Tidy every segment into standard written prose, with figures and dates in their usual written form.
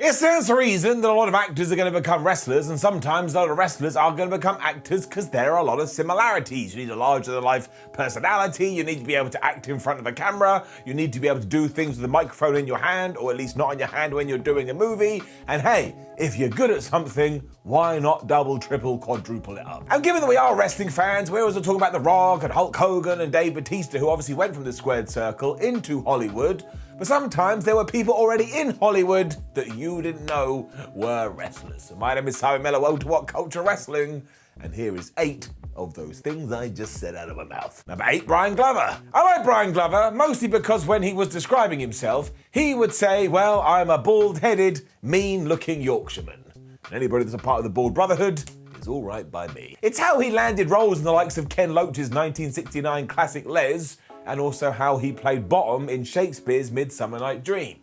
It stands to reason that a lot of actors are going to become wrestlers, and sometimes a lot of wrestlers are going to become actors because there are a lot of similarities. You need a larger-than-life personality, you need to be able to act in front of a camera, you need to be able to do things with a microphone in your hand, or at least not in your hand when you're doing a movie, and hey, if you're good at something, why not double, triple, quadruple it up? And given that we are wrestling fans, we always talk about The Rock and Hulk Hogan and Dave Bautista, who obviously went from the squared circle into Hollywood, but sometimes there were people already in Hollywood that you didn't know were wrestlers. So my name is Simon Miller, welcome to What Culture Wrestling, and here is 8 of those things I just said out of my mouth. Number 8, Brian Glover. I like Brian Glover, mostly because when he was describing himself, he would say, well, I'm a bald-headed, mean-looking Yorkshireman. And anybody that's a part of the Bald Brotherhood is all right by me. It's how he landed roles in the likes of Ken Loach's 1969 classic Les, and also how he played Bottom in Shakespeare's Midsummer Night Dream.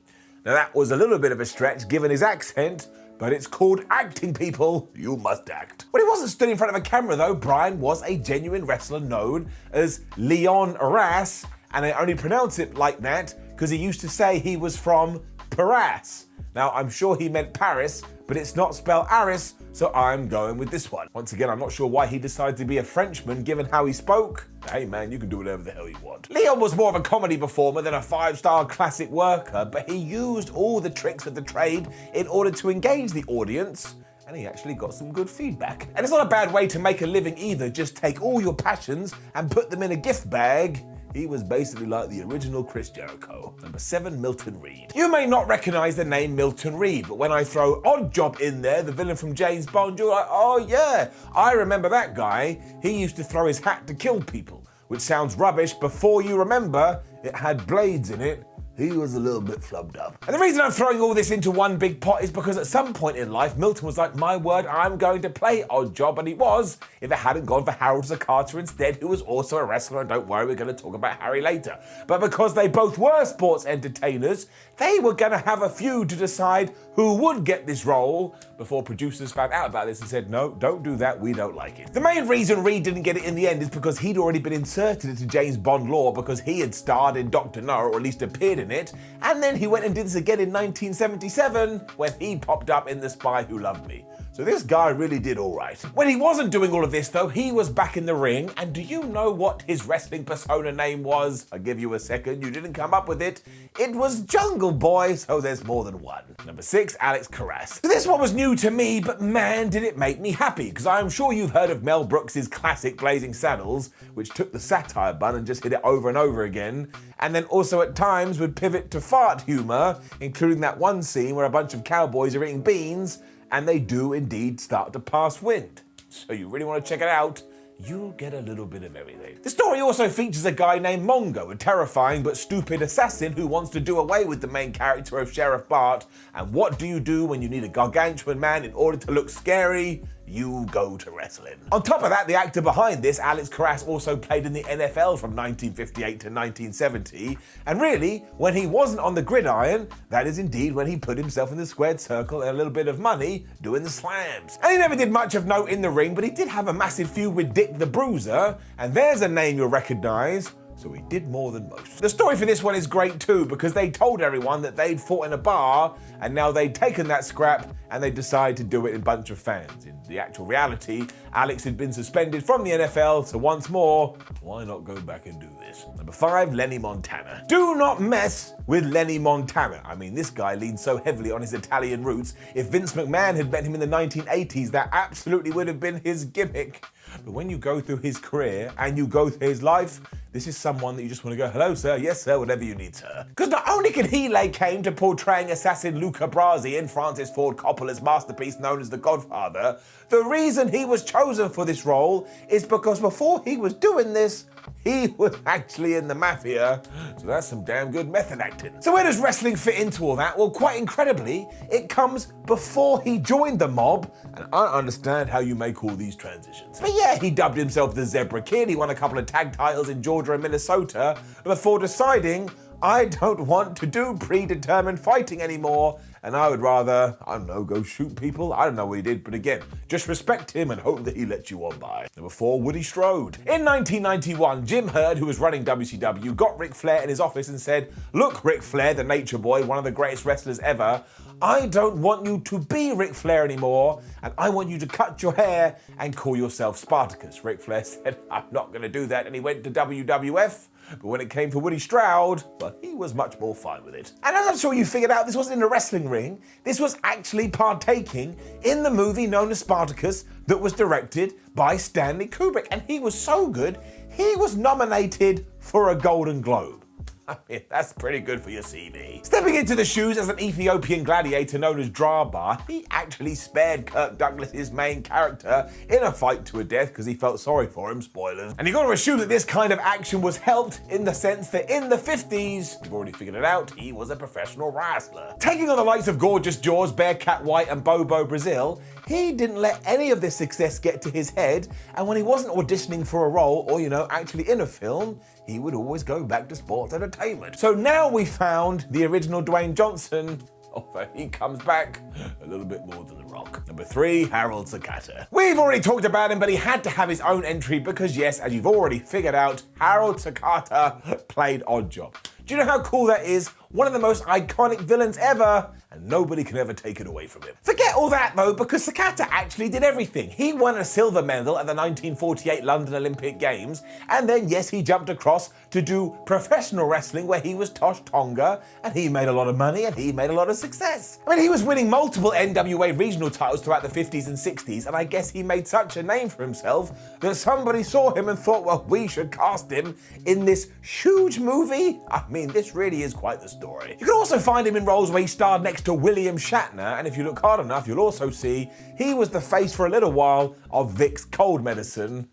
Now that was a little bit of a stretch given his accent, but it's called acting, people. You must act. When he wasn't stood in front of a camera though, Brian was a genuine wrestler known as Leon Ras, and I only pronounce it like that because he used to say he was from Paris. Now I'm sure he meant Paris, but it's not spelled Aris, so I'm going with this one. Once again, I'm not sure why he decided to be a Frenchman given how he spoke. Hey man, you can do whatever the hell you want. Leon was more of a comedy performer than a 5-star classic worker, but he used all the tricks of the trade in order to engage the audience, and he actually got some good feedback. And it's not a bad way to make a living either, just take all your passions and put them in a gift bag. He was basically like the original Chris Jericho. Number 7, Milton Reed. You may not recognize the name Milton Reed, but when I throw Oddjob in there, the villain from James Bond, you're like, oh yeah, I remember that guy. He used to throw his hat to kill people, which sounds rubbish. Before you remember, it had blades in it. He was a little bit flubbed up. And the reason I'm throwing all this into one big pot is because at some point in life, Milton was like, my word, I'm going to play Oddjob, and he was, if it hadn't gone for Harold Sakata instead, who was also a wrestler, and don't worry, we're going to talk about Harry later. But because they both were sports entertainers, they were going to have a feud to decide who would get this role before producers found out about this and said, no, don't do that, we don't like it. The main reason Reed didn't get it in the end is because he'd already been inserted into James Bond lore because he had starred in Dr. No, or at least appeared in it, and then he went and did this again in 1977 when he popped up in The Spy Who Loved Me. So this guy really did all right. When he wasn't doing all of this though, he was back in the ring, and do you know what his wrestling persona name was? I'll give you a second, you didn't come up with it. It was Jungle Boy, so there's more than one. Number 6, Alex Karras. So this one was new to me, but man did it make me happy, because I'm sure you've heard of Mel Brooks's classic Blazing Saddles, which took the satire bun and just hit it over and over again, and then also at times would pivot to fart humor, including that one scene where a bunch of cowboys are eating beans, and they do indeed start to pass wind. So you really want to check it out, you'll get a little bit of everything. The story also features a guy named Mongo, a terrifying but stupid assassin who wants to do away with the main character of Sheriff Bart. And what do you do when you need a gargantuan man in order to look scary? You go to wrestling. On top of that, the actor behind this, Alex Karras, also played in the NFL from 1958 to 1970. And really, when he wasn't on the gridiron, that is indeed when he put himself in the squared circle and a little bit of money doing the slams. And he never did much of note in the ring, but he did have a massive feud with Dick the Bruiser, and there's a name you'll recognize. So he did more than most. The story for this one is great too, because they told everyone that they'd fought in a bar, and now they'd taken that scrap and they decided to do it in a bunch of fans. In the actual reality, Alex had been suspended from the NFL, so once more, why not go back and do this? Number 5, Lenny Montana. Do not mess with Lenny Montana. I mean, this guy leans so heavily on his Italian roots. If Vince McMahon had met him in the 1980s, that absolutely would have been his gimmick. But when you go through his career and you go through his life, this is someone that you just want to go, hello sir, yes sir, whatever you need sir. Because not only can he lay claim to portraying assassin Luca Brasi in Francis Ford Coppola's masterpiece known as The Godfather, the reason he was chosen for this role is because before he was doing this, he was actually in the mafia, so that's some damn good method acting. So where does wrestling fit into all that? Well, quite incredibly, it comes before he joined the mob, and I understand how you make all these transitions. But yeah, he dubbed himself the Zebra Kid, he won a couple of tag titles in Georgia and Minnesota, before deciding, I don't want to do predetermined fighting anymore, and I would rather, I don't know, go shoot people. I don't know what he did, but again, just respect him and hope that he lets you on by. Number 4, Woody Strode. In 1991, Jim Herd, who was running WCW, got Ric Flair in his office and said, "Look, Ric Flair, the Nature Boy, one of the greatest wrestlers ever, I don't want you to be Ric Flair anymore, and I want you to cut your hair and call yourself Spartacus." Ric Flair said, "I'm not going to do that," and he went to WWF. But when it came for Woody Strode, well, he was much more fine with it. And as I'm sure you figured out, this wasn't in a wrestling ring. This was actually partaking in the movie known as Spartacus that was directed by Stanley Kubrick. And he was so good, he was nominated for a Golden Globe. I mean, that's pretty good for your CV. Stepping into the shoes as an Ethiopian gladiator known as Drabar, he actually spared Kirk Douglas's main character in a fight to a death because he felt sorry for him, spoilers. And you've got to assume that this kind of action was helped in the sense that in the 50s, you've already figured it out, he was a professional wrestler. Taking on the likes of Gorgeous Jaws, Bearcat White and Bobo Brazil, he didn't let any of this success get to his head, and when he wasn't auditioning for a role or, actually in a film, he would always go back to sports entertainment. So now we found the original Dwayne Johnson, although he comes back a little bit more than The Rock. Number 3, Harold Sakata. We've already talked about him, but he had to have his own entry because, yes, as you've already figured out, Harold Sakata played Oddjob. Do you know how cool that is? One of the most iconic villains ever, and nobody can ever take it away from him. Forget all that though, because Sakata actually did everything. He won a silver medal at the 1948 London Olympic Games, and then yes, he jumped across to do professional wrestling where he was Tosh Tonga, and he made a lot of money and he made a lot of success. I mean, he was winning multiple NWA regional titles throughout the 50s and 60s, and I guess he made such a name for himself that somebody saw him and thought, well, we should cast him in this huge movie. I mean, this really is quite the story. You can also find him in roles where he starred next to William Shatner, and if you look hard enough, you'll also see he was the face for a little while of Vicks cold medicine.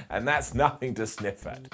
And that's nothing to sniff at.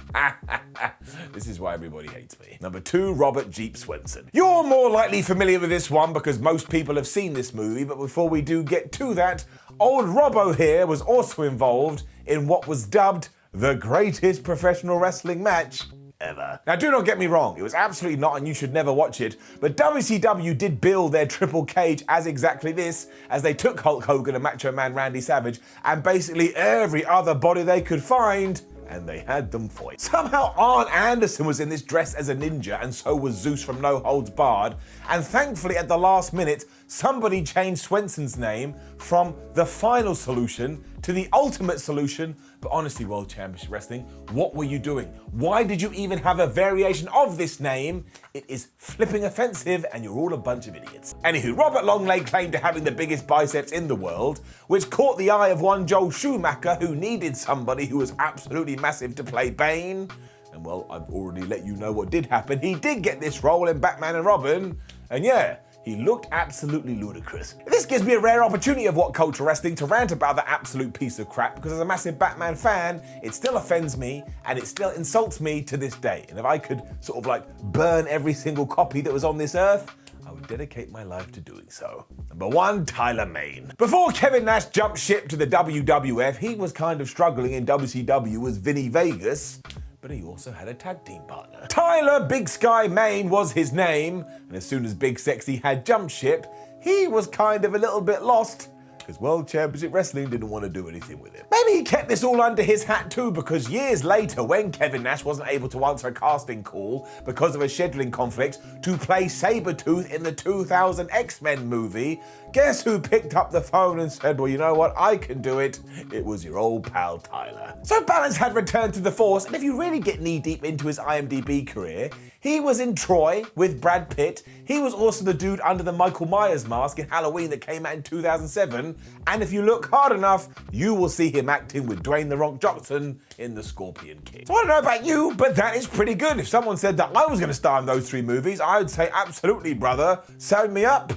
This is why everybody hates me. Number 2, Robert Jeep Swenson. You're more likely familiar with this one because most people have seen this movie, but before we do get to that, old Robbo here was also involved in what was dubbed the greatest professional wrestling match ever. Now, do not get me wrong, it was absolutely not, and you should never watch it, but WCW did build their triple cage as exactly this, as they took Hulk Hogan and Macho Man Randy Savage, and basically every other body they could find, and they had them fight. Somehow Arn Anderson was in this dressed as a ninja, and so was Zeus from No Holds Barred, and thankfully at the last minute, somebody changed Swenson's name from the Final Solution to the Ultimate Solution. But honestly, World Championship Wrestling, what were you doing? Why did you even have a variation of this name? It is flipping offensive, and you're all a bunch of idiots. Anywho, Robert Longleg claimed to having the biggest biceps in the world, which caught the eye of one Joel Schumacher, who needed somebody who was absolutely massive to play Bane. And well, I've already let you know what did happen. He did get this role in Batman and Robin, and yeah, he looked absolutely ludicrous. This gives me a rare opportunity of What Culture Wrestling to rant about that absolute piece of crap, because as a massive Batman fan, it still offends me and it still insults me to this day. And if I could sort of like burn every single copy that was on this earth, I would dedicate my life to doing so. Number 1, Tyler Mane. Before Kevin Nash jumped ship to the WWF, he was kind of struggling in WCW as Vinny Vegas, but he also had a tag team partner. Tyler Big Sky Mane was his name, and as soon as Big Sexy had jumped ship, he was kind of a little bit lost, because World Championship Wrestling didn't want to do anything with him. Maybe he kept this all under his hat too, because years later, when Kevin Nash wasn't able to answer a casting call because of a scheduling conflict to play Sabretooth in the 2000 X-Men movie, guess who picked up the phone and said, well, you know what, I can do it. It was your old pal Tyler. So Balance had returned to the force, and if you really get knee-deep into his IMDb career, he was in Troy with Brad Pitt. He was also the dude under the Michael Myers mask in Halloween that came out in 2007. And if you look hard enough, you will see him acting with Dwayne "The Rock" Johnson in The Scorpion King. So I don't know about you, but that is pretty good. If someone said that I was going to star in those 3 movies, I would say absolutely, brother, sign me up.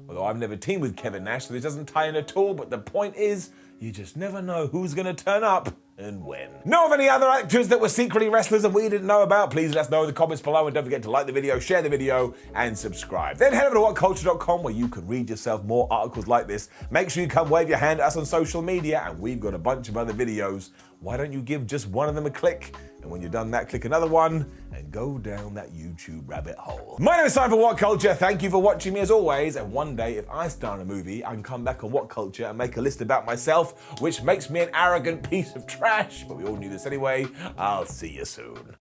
Although I've never teamed with Kevin Nash, so this doesn't tie in at all, but the point is, you just never know who's going to turn up and when. Know of any other actors that were secretly wrestlers and we didn't know about? Please let us know in the comments below, and don't forget to like the video, share the video, and subscribe. Then head over to whatculture.com where you can read yourself more articles like this. Make sure you come wave your hand at us on social media, and we've got a bunch of other videos. Why don't you give just one of them a click? And when you're done that, click another one and go down that YouTube rabbit hole. My name is Simon for What Culture. Thank you for watching me as always. And one day, if I star in a movie, I can come back on What Culture and make a list about myself, which makes me an arrogant piece of trash. But we all knew this anyway. I'll see you soon.